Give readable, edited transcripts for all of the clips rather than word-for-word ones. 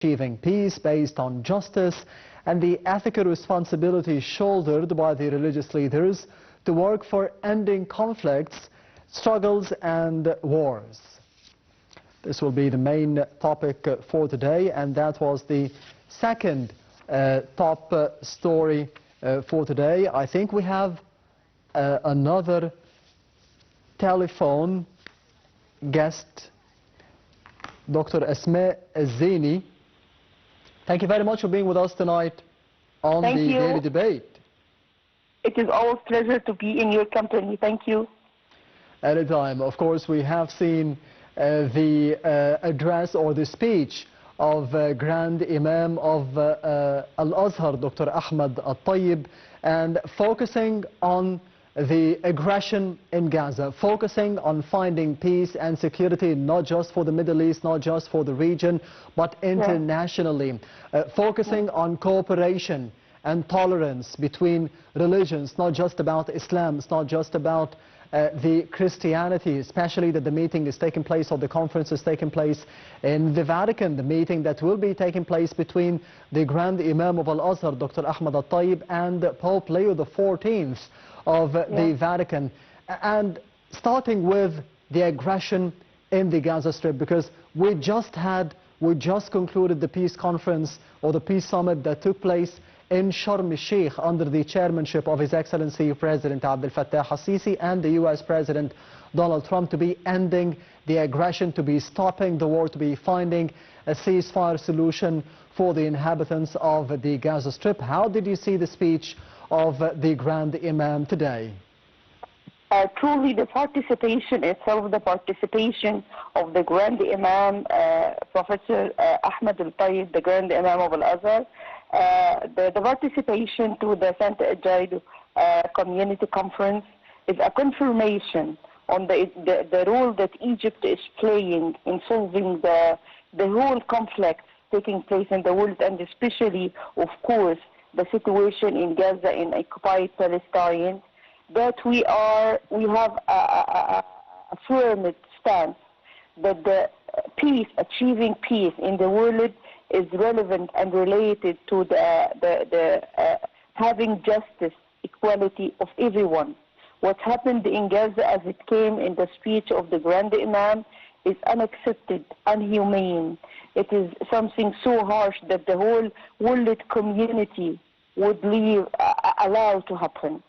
achieving peace based on justice and the ethical responsibility shouldered by the religious leaders to work for ending conflicts, struggles and wars. This will be the main topic for today, and that was the second top story for today. I think we have another telephone guest, Dr. Asmaa zieny. Thank you very much for being with us tonight on the Daily Debate. It is always a pleasure to be in your company. Thank you. Anytime. Of course, we have seen the address or the speech of Grand Imam of Al-Azhar, Dr. Ahmed Al-Tayyib, and focusing on the aggression in Gaza, focusing on finding peace and security, not just for the Middle East, not just for the region, but internationally, focusing on cooperation and tolerance between religions, not just about Islam, it's not just about the Christianity, especially that the meeting is taking place, or the conference is taking place in the Vatican, the meeting that will be taking place between the Grand Imam of Al-Azhar, Dr. Ahmed Al-Tayyib, and Pope Leo XIV of the Vatican. And starting with the aggression in the Gaza Strip, because we just concluded the peace conference or the peace summit that took place in Sharm el-Sheikh under the chairmanship of His Excellency President Abdel Fattah al-Sisi and the US President Donald Trump, to be ending the aggression, to be stopping the war, to be finding a ceasefire solution for the inhabitants of the Gaza Strip. How did you see the speech of the Grand Imam today? Truly, the participation itself, the participation of the Grand Imam, Professor Ahmed Al-Tayyib, the Grand Imam of Al-Azhar, the participation to the Santa Ejaido Community Conference is a confirmation on the role that Egypt is playing in solving the whole conflict taking place in the world, and especially, of course, the situation in Gaza, in occupied Palestine, that we have a firm stance that the peace, achieving peace in the world, is relevant and related to the having justice, equality of everyone. What happened in Gaza, as it came in the speech of the Grand Imam, is unaccepted, unhumane. It is something so harsh that the whole world community would allow to happen.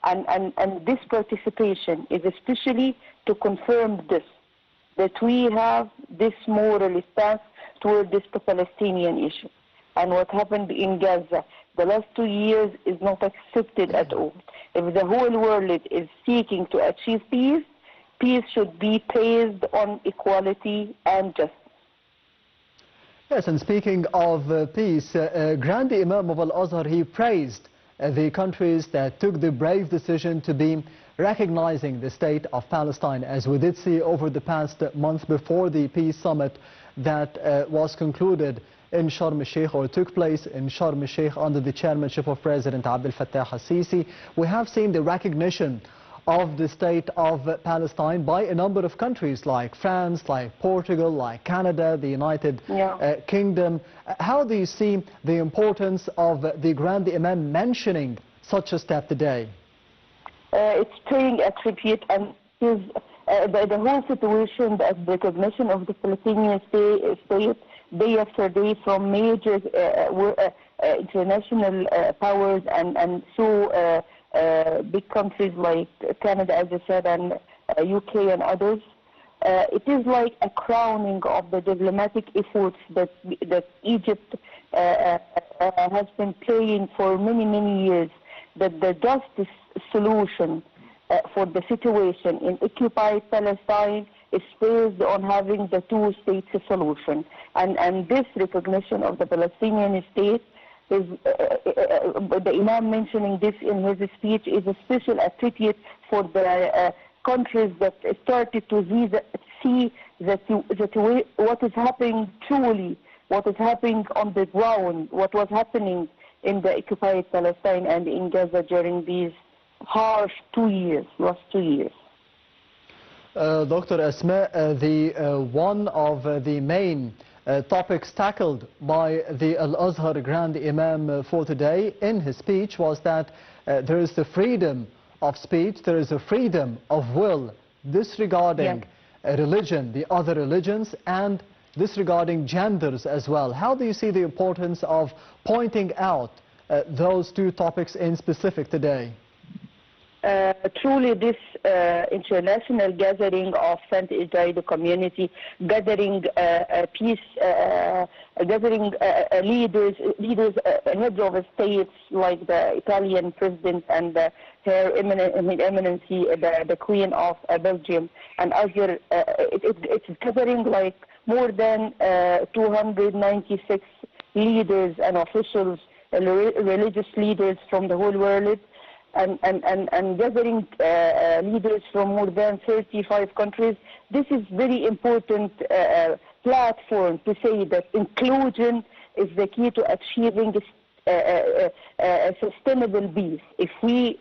And this participation is especially to confirm this, that we have this moral stance toward this Palestinian issue. And what happened in Gaza the last 2 years is not accepted at all. If the whole world is seeking to achieve peace, peace should be based on equality and justice. Yes, and speaking of peace, Grand Imam of Al-Azhar, he praised the countries that took the brave decision to be recognizing the state of Palestine, as we did see over the past month before the peace summit that was concluded in Sharm el-Sheikh, or took place in Sharm el-Sheikh under the chairmanship of President Abdel Fattah al-Sisi. We have seen the recognition of the state of Palestine by a number of countries like France, like Portugal, like Canada, the United Kingdom. How do you see the importance of the Grand Imam mentioning such a step today? It's paying a tribute, and the whole situation, the recognition of the Palestinian state day after day from major international powers and so big countries like Canada, as I said, and UK and others. It is like a crowning of the diplomatic efforts that Egypt has been playing for many, many years, that the justice solution for the situation in occupied Palestine is based on having the two-state solution. And this recognition of the Palestinian state is, the Imam mentioning this in his speech, is a special tribute for the countries that started to see what is happening truly, what is happening on the ground, what was happening in the occupied Palestine and in Gaza during these harsh last 2 years. Dr. Asmaa, one of the main topics tackled by the Al-Azhar Grand Imam for today in his speech was that there is the freedom of speech, there is a freedom of will, disregarding religion, the other religions, and disregarding genders as well. How do you see the importance of pointing out those two topics in specific today? Truly, this international gathering of Saint-Israel community, gathering peace, gathering leaders, heads of states like the Italian president and her eminency, the Queen of Belgium, and other. It's gathering like more than 296 leaders and officials, religious leaders from the whole world. And gathering leaders from more than 35 countries. This is very important platform to say that inclusion is the key to achieving sustainable peace. If we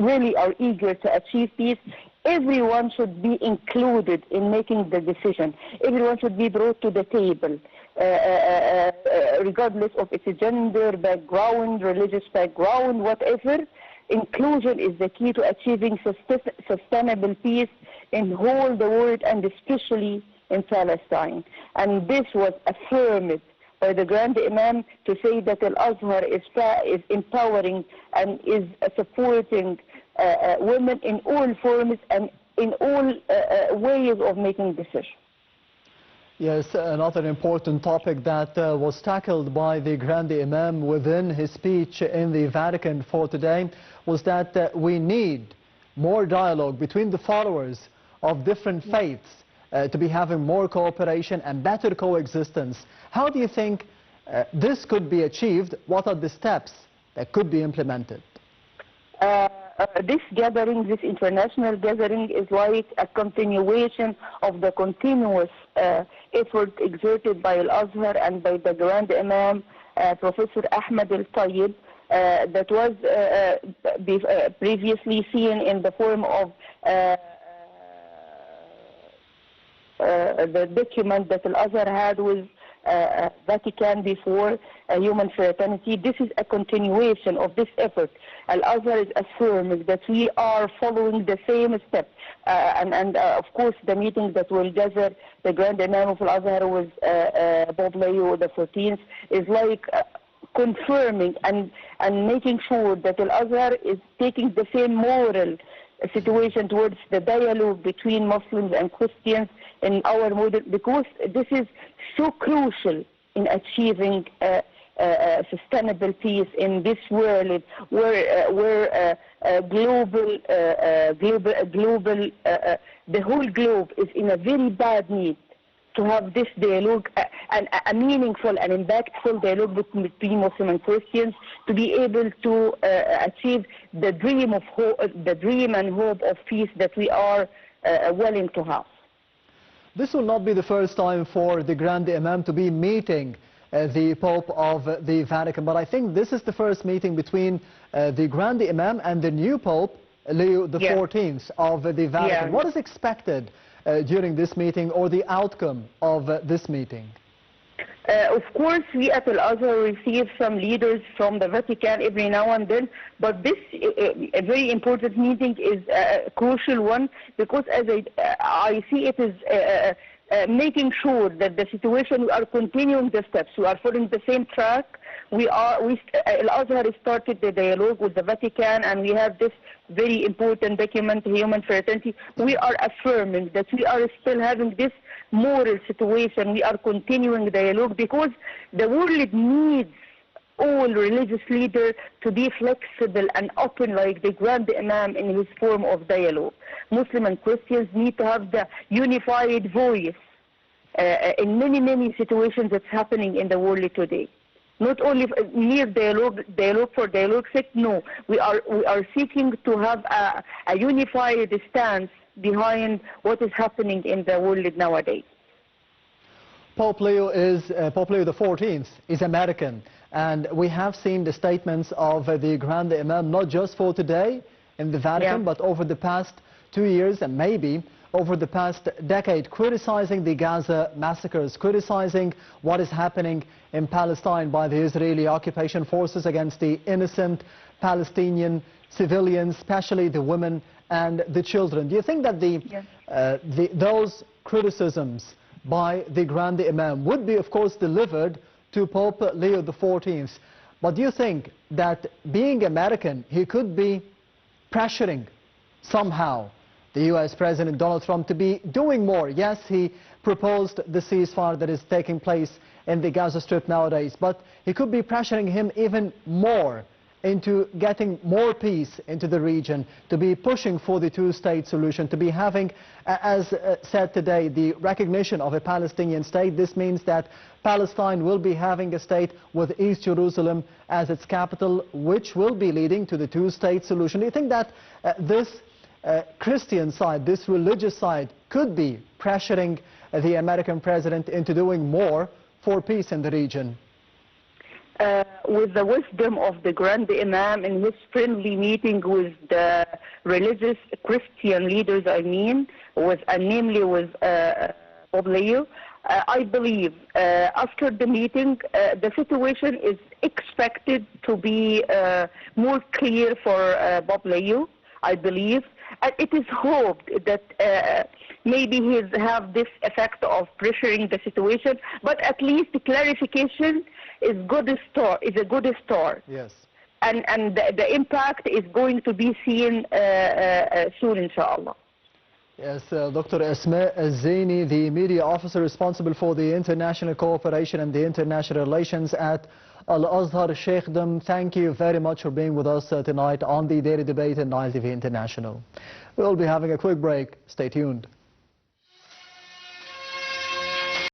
really are eager to achieve peace, everyone should be included in making the decision. Everyone should be brought to the table, regardless of its gender, background, religious background, whatever. Inclusion is the key to achieving sustainable peace in whole the world and especially in Palestine. And this was affirmed by the Grand Imam to say that Al-Azhar is empowering and is supporting women in all forms and in all ways of making decisions. Yes, another important topic that was tackled by the Grand Imam within his speech in the Vatican for today was that we need more dialogue between the followers of different faiths to be having more cooperation and better coexistence. How do you think this could be achieved? What are the steps that could be implemented? This gathering, this international gathering, is like a continuation of the continuous effort exerted by Al-Azhar and by the Grand Imam, Professor Ahmed Al-Tayyib, that was previously seen in the form of the document that Al-Azhar had with Vatican before, human fraternity. This is a continuation of this effort. Al-Azhar is affirming that we are following the same steps. Of course, the meeting that will gather the Grand Imam of Al-Azhar with Pope Leo XIV is like confirming and making sure that Al-Azhar is taking the same moral situation towards the dialogue between Muslims and Christians in our model, because this is so crucial in achieving sustainable peace in this world where the whole globe is in a very bad need to have this dialogue, a meaningful and impactful dialogue between Muslims and Christians, to be able to achieve the dream of hope, the dream and hope of peace that we are willing to have. This will not be the first time for the Grand Imam to be meeting the Pope of the Vatican, but I think this is the first meeting between the Grand Imam and the new Pope, Leo XIV of the Vatican. What is expected during this meeting, or the outcome of this meeting? Of course, we at Al-Azhar receive some leaders from the Vatican every now and then, but this a very important meeting is a crucial one, because as I see it is making sure that the situation, we are continuing the steps, we are following the same track. Al-Azhar started the dialogue with the Vatican, and we have this very important document, human fraternity. We are affirming that we are still having this moral situation. We are continuing dialogue because the world needs all religious leaders to be flexible and open like the Grand Imam in his form of dialogue. Muslims and Christians need to have the unified voice in many situations that's happening in the world today. Not only mere dialogue for dialogue's sake. No, we are seeking to have a unified stance behind what is happening in the world nowadays. Pope Leo XIV is American, and we have seen the statements of the Grand Imam not just for today in the Vatican, but over the past 2 years and maybe over the past decade, criticizing the Gaza massacres, criticizing what is happening in Palestine by the Israeli occupation forces against the innocent Palestinian civilians, especially the women and the children. Do you think that those criticisms by the Grand Imam would be, of course, delivered to Pope Leo XIV? But do you think that, being American, he could be pressuring somehow the U.S. President Donald Trump to be doing more? Yes, he proposed the ceasefire that is taking place in the Gaza Strip nowadays, but he could be pressuring him even more into getting more peace into the region, to be pushing for the two-state solution, to be having, as said today, the recognition of a Palestinian state. This means that Palestine will be having a state with East Jerusalem as its capital, which will be leading to the two-state solution. Do you think that this Christian side, this religious side, could be pressuring the American president into doing more for peace in the region? With the wisdom of the Grand Imam in his friendly meeting with the religious Christian leaders, namely with Pope Leo, I believe after the meeting the situation is expected to be more clear for Pope Leo, I believe. And it is hoped that maybe he have this effect of pressuring the situation, but at least the clarification is a good start. Yes. And the impact is going to be seen soon, inshallah. Yes, Dr. Asmaa zieny, the media officer responsible for the international cooperation and the international relations at Al-Azhar Sheikhdom, thank you very much for being with us tonight on the Daily Debate in Nile TV International. We'll be having a quick break. Stay tuned.